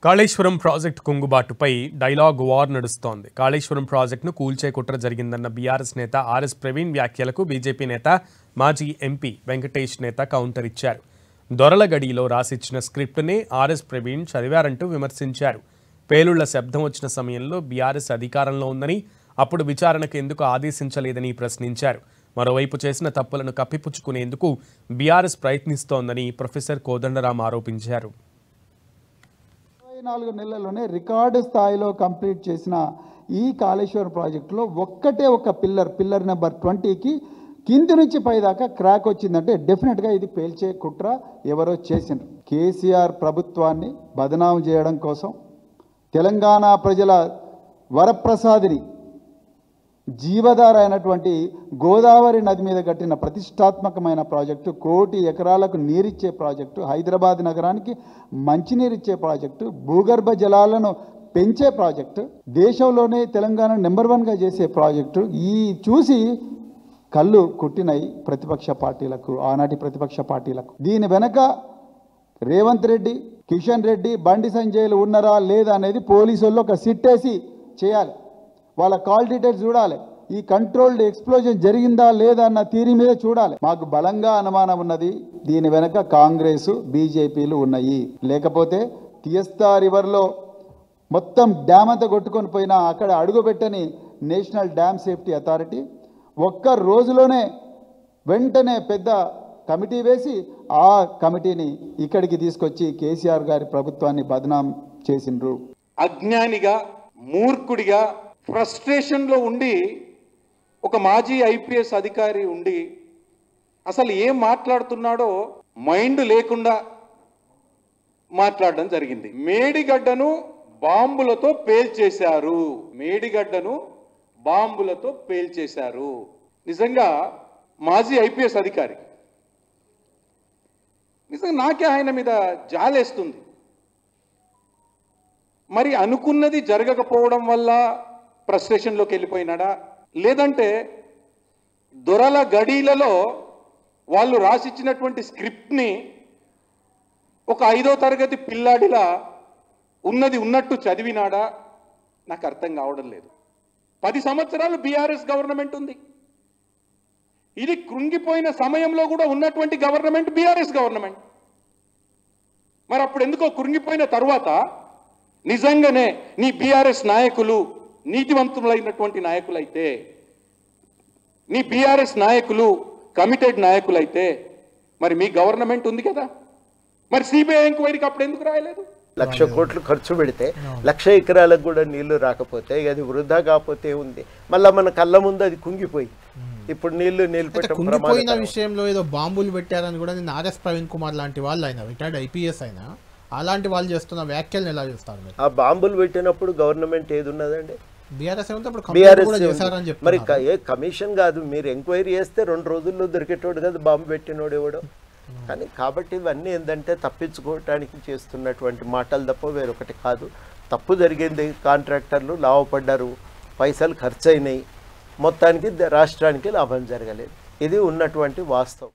Kaleshwaram project కుంగుబాటుపై dialogue war నడుస్తోంది. కాళేశ్వరం ప్రాజెక్టును కూల్చే కుట్ర జరిగిందన్న బీఆర్ఎస్ నేత ఆర్ఎస్ ప్రవీణ్ వ్యాఖ్యలకు బీజేపీ నేత మాజీ ఎంపీ వెంకటేష్ నేత కౌంటర్ ఇచ్చారు. దొరలగడిలో రాసిచ్చిన స్క్రిప్ట్నే ఆర్ఎస్ ప్రవీణ్ చదివారంటూ విమర్శించారు. పేలుళ్ల శబ్దం వచ్చిన సమయంలో బీఆర్ఎస్ అధికారంలో ఉందని, అప్పుడు విచారణకు ఎందుకు ఆదేశించలేదని ప్రశ్నించారు. మరోవైపు చేసిన తప్పులను కప్పిపుచ్చుకునేందుకు బీఆర్ఎస్ ప్రయత్నిస్తోందని ప్రొఫెసర్ కోదండరాం ఆరోపించారు. 4 నెలల్లోనే రికార్డు స్థాయిలో కంప్లీట్ చేసిన ఈ కాళేశ్వరం ప్రాజెక్టులో ఒక్కటే ఒక పిల్లర్ నెంబర్ 20కి కింది నుంచి పైదాకా క్రాక్ వచ్చిందంటే డెఫినెట్గా ఇది పేల్చే కుట్ర ఎవరో చేసిండ్రు. కేసీఆర్ ప్రభుత్వాన్ని బదనాం చేయడం కోసం తెలంగాణ ప్రజల వరప్రసాదిని జీవధార అయినటువంటి గోదావరి నది మీద కట్టిన ప్రతిష్టాత్మకమైన ప్రాజెక్టు, 1 కోటి ఎకరాలకు నీరిచ్చే ప్రాజెక్టు, హైదరాబాద్ నగరానికి మంచినీరిచ్చే ప్రాజెక్టు, భూగర్భ జలాలను పెంచే ప్రాజెక్టు, దేశంలోనే తెలంగాణ నెంబర్ 1గా చేసే ప్రాజెక్టు ఈ చూసి కళ్ళు కుట్టినాయి ప్రతిపక్ష పార్టీలకు, ఆనాటి ప్రతిపక్ష పార్టీలకు. దీని వెనక రేవంత్ రెడ్డి, కిషన్ రెడ్డి, బండి సంజయ్లు ఉన్నారా లేదా అనేది పోలీసు వాళ్ళు ఒక సిట్టేసి చేయాలి. వాళ్ళ కాల్ డీటెయిల్స్ చూడాలి. ఈ కంట్రోల్డ్ ఎక్స్ప్లోజన్ జరిగిందా లేదా అన్న థియరీ మీద చూడాలి. మాకు బలంగా అనుమానం ఉన్నది, దీని వెనక కాంగ్రెస్ బీజేపీలు ఉన్నాయి. లేకపోతే తియస్తా రివర్లో మొత్తం డ్యామ్ అంతా కొట్టుకొని పోయినా అక్కడ అడుగుపెట్టని నేషనల్ డ్యామ్ సేఫ్టీ అథారిటీ ఒక్క రోజులోనే వెంటనే పెద్ద కమిటీ వేసి ఆ కమిటీని ఇక్కడికి తీసుకొచ్చి కేసీఆర్ గారి ప్రభుత్వాన్ని బదనాం చేసిండ్రు. అజ్ఞానిగా, మూర్ఖుడిగా, ఫ్రస్ట్రేషన్లో ఉండి ఒక మాజీ ఐపీఎస్ అధికారి ఉండి అసలు ఏం మాట్లాడుతున్నాడో మైండ్ లేకుండా మాట్లాడడం జరిగింది. మేడిగడ్డను బాంబులతో పేల్చేశారు, మేడిగడ్డను బాంబులతో పేల్చేశారు. నిజంగా మాజీ ఐపీఎస్ అధికారి, నిజంగా నాకే ఆయన మీద జాలేస్తుంది. మరి అనుకున్నది జరగకపోవడం వల్ల ఫ్రస్ట్రేషన్లోకి వెళ్ళిపోయినాడా, లేదంటే దొరల గడీలలో వాళ్ళు రాసిచ్చినటువంటి స్క్రిప్ట్ని ఒక 5వ తరగతి పిల్లాడిలా ఉన్నది ఉన్నట్టు చదివినాడా, నాకు అర్థం కావడం లేదు. 10 సంవత్సరాలు బీఆర్ఎస్ గవర్నమెంట్ ఉంది. ఇది కృంగిపోయిన సమయంలో కూడా ఉన్నటువంటి గవర్నమెంట్ బీఆర్ఎస్ గవర్నమెంట్. మరి అప్పుడు ఎందుకో కృంగిపోయిన తర్వాత నిజంగానే నీ బీఆర్ఎస్ నాయకులు నీతివంతులైనటువంటి నాయకులైతే, నీ బీఆర్ఎస్ నాయకులు కమిటెడ్ నాయకులైతే మరి మీ గవర్నమెంట్ ఉంది కదా, మరి సిబిఐ ఎంక్వైరీకి అప్పుడు ఎందుకు రాయలేదు? 1,00,000 కోట్లు ఖర్చు పెడితే 1,00,000 ఎకరాలకు కూడా నీళ్లు రాకపోతే అది వృధా కాకపోతే ఉంది. మళ్ళీ మన కళ్ళ ముందు అది కుంగిపోయి ఇప్పుడు నీళ్లు కుంగిపోయిన విషయంలో ఏదో బాంబులు పెట్టారని కూడా నేను ఆర్ఎస్ ప్రవీణ్ కుమార్ లాంటి వాళ్ళు అయినా, రిటైర్డ్ ఐపీఎస్ అయినా, అలాంటి వాళ్ళు చేస్తున్న వ్యాఖ్యలను ఎలా చేస్తారు? ఆ బాంబులు పెట్టినప్పుడు గవర్నమెంట్ ఏది ఉన్నదండి? బీఆర్ఎస్ మరి ఏ కమిషన్ కాదు, మీరు ఎంక్వైరీ చేస్తే 2 రోజుల్లో దొరికేటోడు కదా బాంబు పెట్టినోడు ఎవడో. కానీ కాబట్టి ఇవన్నీ ఏంటంటే తప్పించుకోవటానికి చేస్తున్నటువంటి మాటలు తప్ప వేరొకటి కాదు. తప్పు జరిగింది, కాంట్రాక్టర్లు లాభపడ్డారు, పైసలు ఖర్చు అయినాయి, మొత్తానికి రాష్ట్రానికి లాభం జరగలేదు. ఇది ఉన్నటువంటి వాస్తవం.